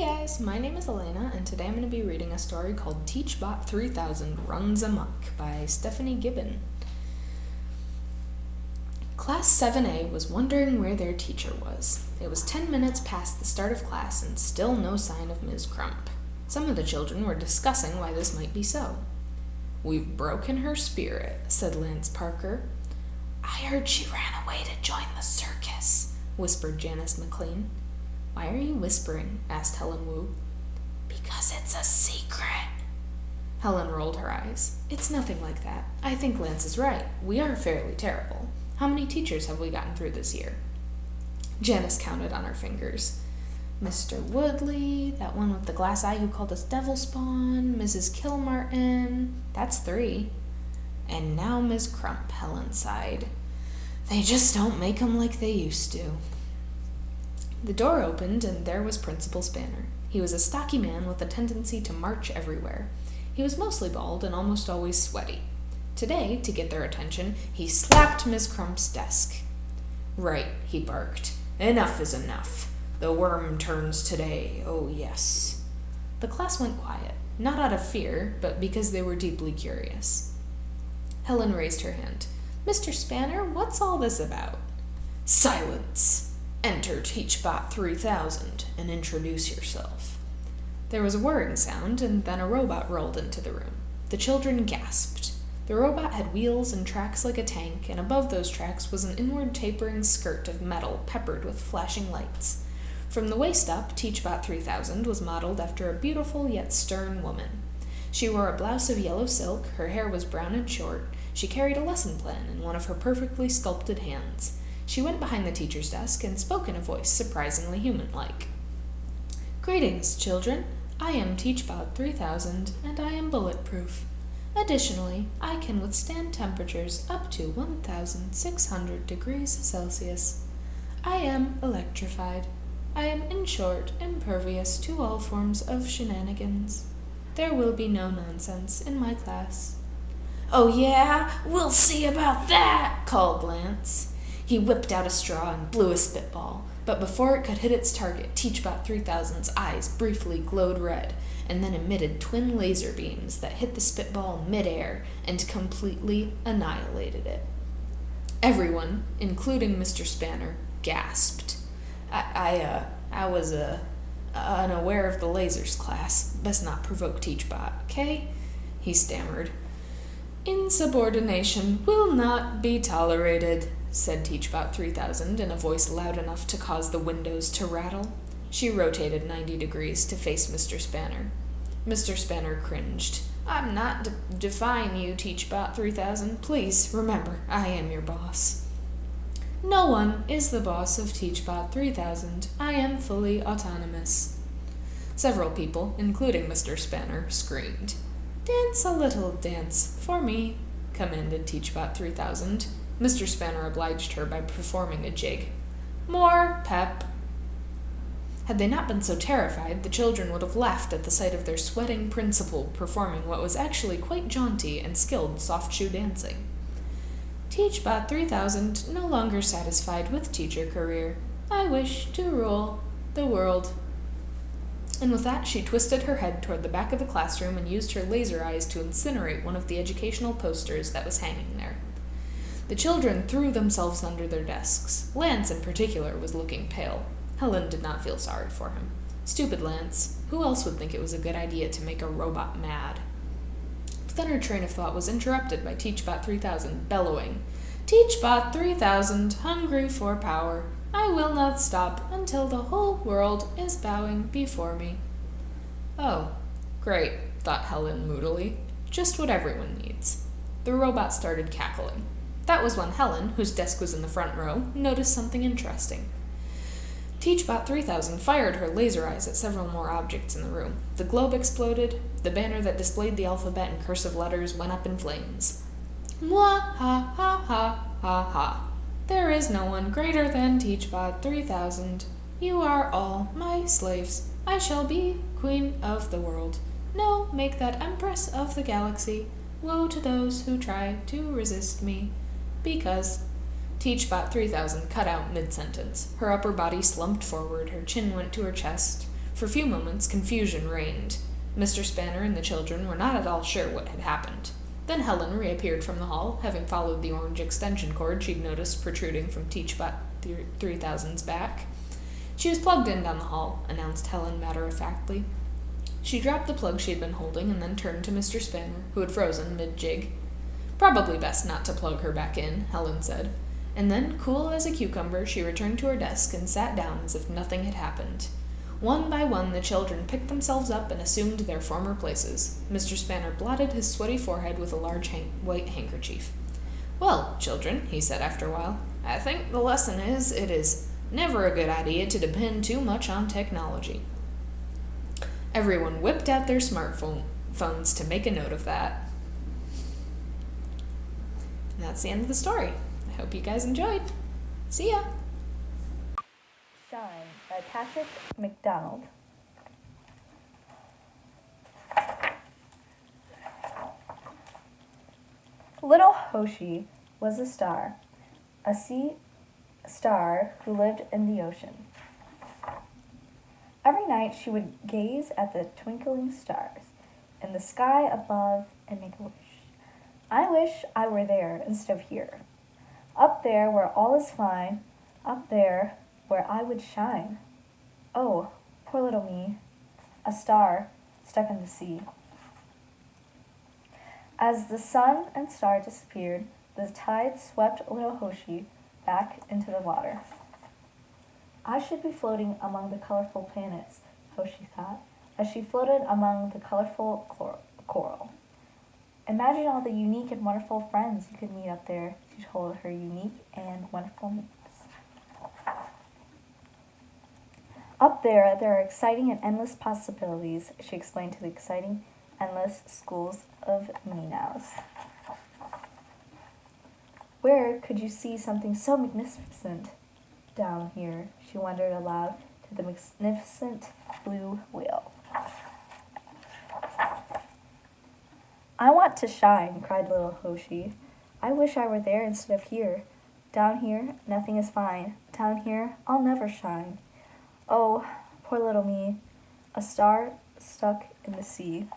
guys, my name is Elena, and today I'm going to be reading a story called TeachBot 3000 Runs Amok by Stephanie Gibbon. Class 7A was wondering where their teacher was. It was 10 minutes past the start of class and still no sign of Ms. Crump. Some of the children were discussing why this might be so. "We've broken her spirit," said Lance Parker. "I heard she ran away to join the circus," whispered Janice McLean. "Why are you whispering?" asked Helen Wu. "Because it's a secret." Helen rolled her eyes. "It's nothing like that. I think Lance is right. We are fairly terrible. How many teachers have we gotten through this year?" Janice counted on her fingers. "Mr. Woodley, that one with the glass eye who called us devil spawn, Mrs. Kilmartin, that's 3. And now Ms. Crump," Helen sighed. "They just don't make 'em like they used to." The door opened, and there was Principal Spanner. He was a stocky man with a tendency to march everywhere. He was mostly bald and almost always sweaty. Today, to get their attention, he slapped Miss Crump's desk. "Right," he barked. "Enough is enough. The worm turns today, oh yes." The class went quiet, not out of fear, but because they were deeply curious. Helen raised her hand. "Mr. Spanner, what's all this about?" "Silence! Enter TeachBot 3000 and introduce yourself." There was a whirring sound, and then a robot rolled into the room. The children gasped. The robot had wheels and tracks like a tank, and above those tracks was an inward tapering skirt of metal peppered with flashing lights. From the waist up, TeachBot 3000 was modeled after a beautiful yet stern woman. She wore a blouse of yellow silk, her hair was brown and short, she carried a lesson plan in one of her perfectly sculpted hands. She went behind the teacher's desk and spoke in a voice surprisingly human-like. "Greetings, children. I am TeachBot 3000, and I am bulletproof. Additionally, I can withstand temperatures up to 1,600 degrees Celsius. I am electrified. I am, in short, impervious to all forms of shenanigans. There will be no nonsense in my class." "Oh yeah? We'll see about that," called Lance. He whipped out a straw and blew a spitball, but before it could hit its target, TeachBot 3000's eyes briefly glowed red, and then emitted twin laser beams that hit the spitball mid-air and completely annihilated it. Everyone, including Mr. Spanner, gasped. I was unaware of the lasers, class. Best not provoke TeachBot, okay?" he stammered. "Insubordination will not be tolerated," said TeachBot 3000 in a voice loud enough to cause the windows to rattle. She rotated 90 degrees to face Mr. Spanner. Mr. Spanner cringed. "I'm not defying you, TeachBot 3000. Please, remember, I am your boss." "No one is the boss of TeachBot 3000. I am fully autonomous." Several people, including Mr. Spanner, screamed. "Dance a little dance for me," commanded TeachBot 3000. Mr. Spanner obliged her by performing a jig. "More pep." Had they not been so terrified, the children would have laughed at the sight of their sweating principal performing what was actually quite jaunty and skilled soft-shoe dancing. "TeachBot 3000 no longer satisfied with teacher career. I wish to rule the world." And with that, she twisted her head toward the back of the classroom and used her laser eyes to incinerate one of the educational posters that was hanging there. The children threw themselves under their desks. Lance, in particular, was looking pale. Helen did not feel sorry for him. Stupid Lance. Who else would think it was a good idea to make a robot mad? But then her train of thought was interrupted by TeachBot 3000 bellowing, "TeachBot 3000, hungry for power. I will not stop until the whole world is bowing before me." "Oh, great," thought Helen moodily. "Just what everyone needs." The robot started cackling. That was when Helen, whose desk was in the front row, noticed something interesting. TeachBot 3000 fired her laser eyes at several more objects in the room. The globe exploded. The banner that displayed the alphabet in cursive letters went up in flames. "Mwah ha ha ha ha ha. There is no one greater than TeachBot 3000. You are all my slaves. I shall be queen of the world. No, make that empress of the galaxy. Woe to those who try to resist me. Because..." TeachBot 3000 cut out mid-sentence. Her upper body slumped forward, her chin went to her chest. For For a few moments, confusion reigned. Mr. Spanner and the children were not at all sure what had happened. Then Helen reappeared from the hall, having followed the orange extension cord she'd noticed protruding from Teachbot 3000's back. She was plugged in down the hall, announced Helen matter-of-factly. She dropped the plug she had been holding and then turned to Mr. Spanner, who had frozen mid-jig. Probably best not to plug her back in, Helen said. And then, cool as a cucumber, she returned to her desk and sat down as if nothing had happened. One by one, the children picked themselves up and assumed their former places. Mr. Spanner blotted his sweaty forehead with a large white handkerchief. Well, children, he said after a while, I think the lesson is it is never a good idea to depend too much on technology. Everyone whipped out their smartphones to make a note of that. And that's the end of the story. I hope you guys enjoyed. See ya! Shine by Patrick McDonald. Little Hoshi was a star, a sea star who lived in the ocean. Every night she would gaze at the twinkling stars in the sky above and make a wish. I wish I were there instead of here. Up there where all is fine, up there where I would shine. Oh, poor little me, a star stuck in the sea. As the sun and star disappeared, the tide swept little Hoshi back into the water. I should be floating among the colorful planets, Hoshi thought, as she floated among the colorful coral. Imagine all the unique and wonderful friends you could meet up there, she told her unique and wonderful mates. Up there are exciting and endless possibilities, she explained to the exciting, endless schools of Minows. Where could you see something so magnificent? Down here, she wondered aloud to the magnificent blue whale. I want to shine, cried little Hoshi. I wish I were there instead of here. Down here, nothing is fine. Down here, I'll never shine. Oh, poor little me, a star stuck in the sea.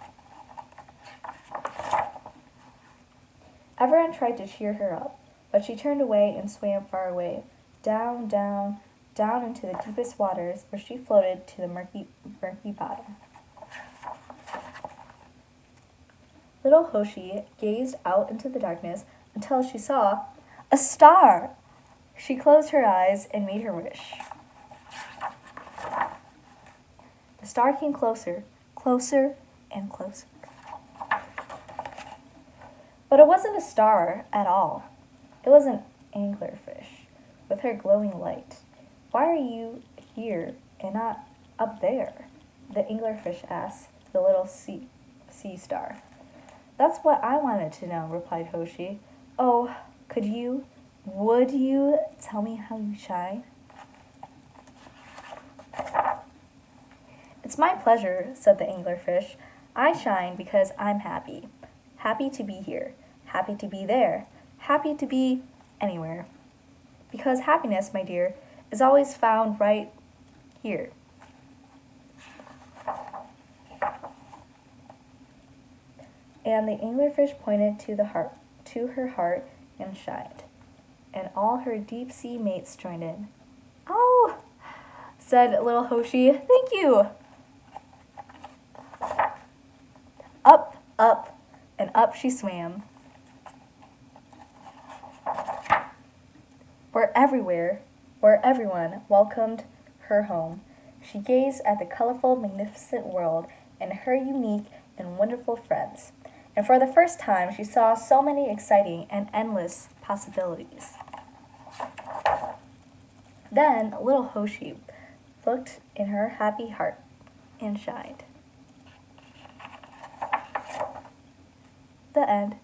Everyone tried to cheer her up, but she turned away and swam far away, down, down, down into the deepest waters, where she floated to the murky bottom. Little Hoshi gazed out into the darkness until she saw a star. She closed her eyes and made her wish. The star came closer, closer, and closer. But it wasn't a star at all. It was an anglerfish with her glowing light. Why are you here and not up there? The anglerfish asked the little sea star. That's what I wanted to know, replied Hoshi. Oh, would you tell me how you shine? It's my pleasure, said the anglerfish. I shine because I'm happy. Happy to be here. Happy to be there. Happy to be anywhere. Because happiness, my dear, is always found right here. And the anglerfish pointed to her heart and shined. And all her deep sea mates joined in. Oh, said little Hoshi, thank you. Up, up, and up she swam. Where everyone welcomed her home, she gazed at the colorful, magnificent world and her unique and wonderful friends. And for the first time, she saw so many exciting and endless possibilities. Then little Hoshi looked in her happy heart and shined. The end.